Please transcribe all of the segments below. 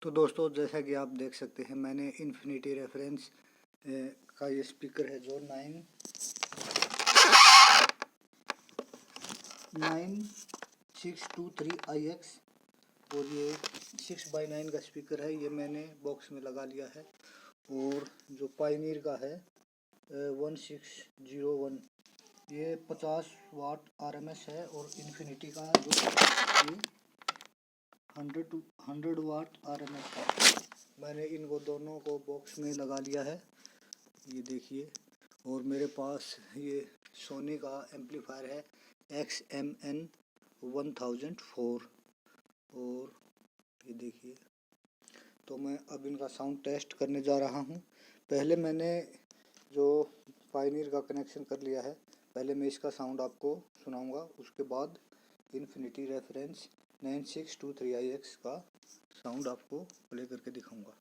तो दोस्तों, जैसा कि आप देख सकते हैं, मैंने इन्फिनिटी रेफरेंस का ये स्पीकर है जो 9623IX, और ये 6x9 का स्पीकर है। ये मैंने बॉक्स में लगा लिया है। और जो पायनियर का है 1601, ये 50 वाट RMS है। और इन्फिनिटी का जो ये 100 वाट RMS है। मैंने इनको दोनों को बॉक्स में लगा लिया है, ये देखिए। और मेरे पास ये सोनी का एम्पलीफायर है XMN1004, और ये देखिए। तो मैं अब इनका साउंड टेस्ट करने जा रहा हूँ। पहले मैंने जो पायनियर का कनेक्शन कर लिया है, पहले मैं इसका साउंड आपको सुनाऊंगा, उसके बाद इन्फिनिटी रेफरेंस 9623IX का साउंड आपको प्ले करके दिखाऊंगा।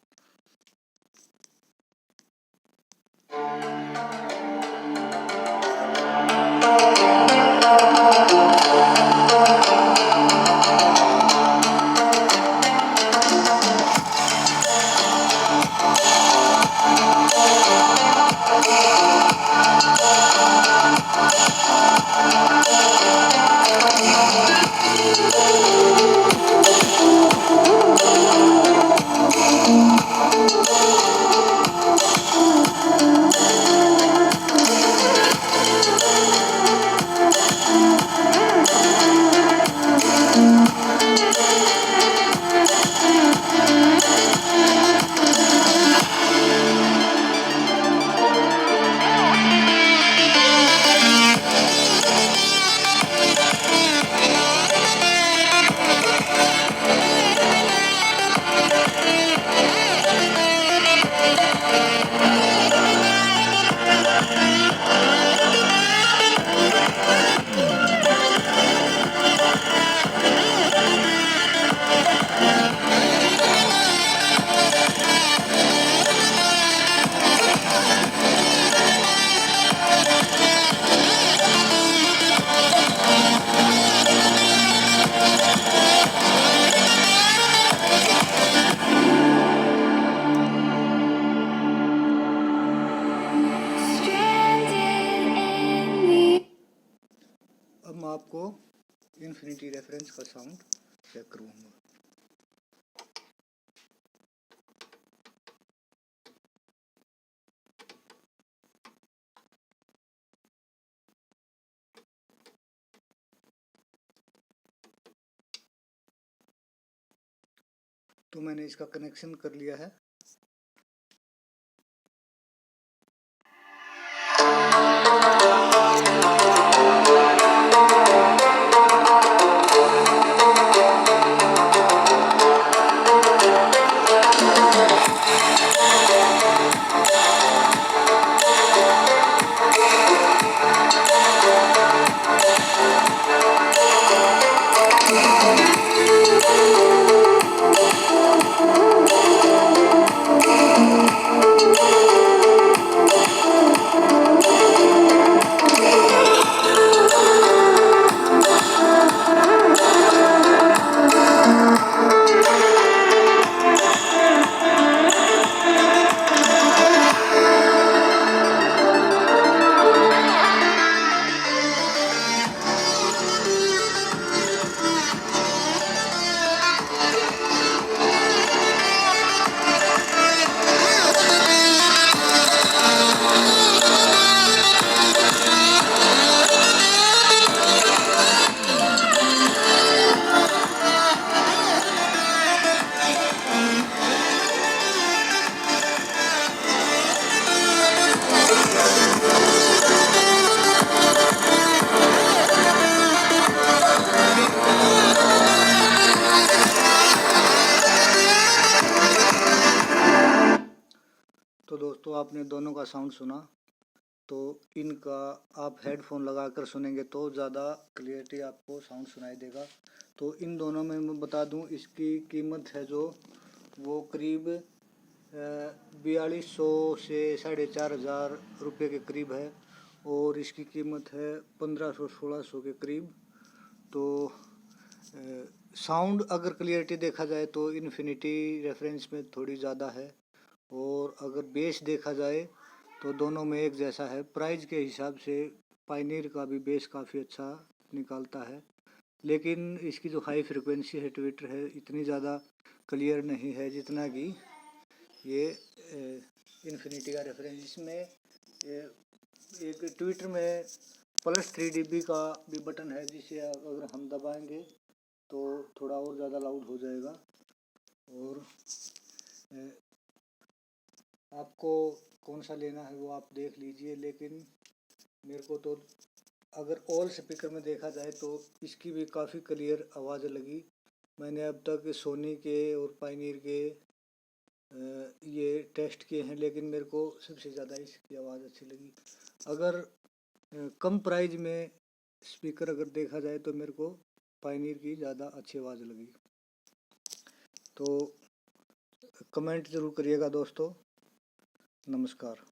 अब मैं आपको इन्फिनिटी रेफरेंस का साउंड चेक करूँगा। तो मैंने इसका कनेक्शन कर लिया है। तो दोस्तों, आपने दोनों का साउंड सुना। तो इनका आप हेडफोन लगाकर सुनेंगे तो ज़्यादा क्लियरिटी आपको साउंड सुनाई देगा। तो इन दोनों में मैं बता दूं, इसकी कीमत है जो वो करीब 4200 से 4500 रुपये के करीब है। और इसकी कीमत है 1500-1600 के करीब। तो साउंड अगर क्लियरिटी देखा जाए तो इन्फिनिटी रेफरेंस में थोड़ी ज़्यादा है, और अगर बेस देखा जाए तो दोनों में एक जैसा है। प्राइस के हिसाब से पायनियर का भी बेस काफ़ी अच्छा निकालता है, लेकिन इसकी जो हाई फ्रिक्वेंसी है ट्विटर है इतनी ज़्यादा क्लियर नहीं है जितना कि ये इन्फिनिटी का रेफरेंस। इसमें एक ट्विटर में +3 dB का भी बटन है, जिसे अगर हम दबाएंगे तो थोड़ा और ज़्यादा लाउड हो जाएगा। और आपको कौन सा लेना है वो आप देख लीजिए, लेकिन मेरे को तो अगर ऑल स्पीकर में देखा जाए तो इसकी भी काफ़ी क्लियर आवाज़ लगी। मैंने अब तक सोनी के और पायनियर के ये टेस्ट किए हैं, लेकिन मेरे को सबसे ज़्यादा इसकी आवाज़ अच्छी लगी। अगर कम प्राइस में स्पीकर अगर देखा जाए तो मेरे को पायनियर की ज़्यादा अच्छी आवाज़ लगी। तो कमेंट ज़रूर करिएगा दोस्तों। नमस्कार।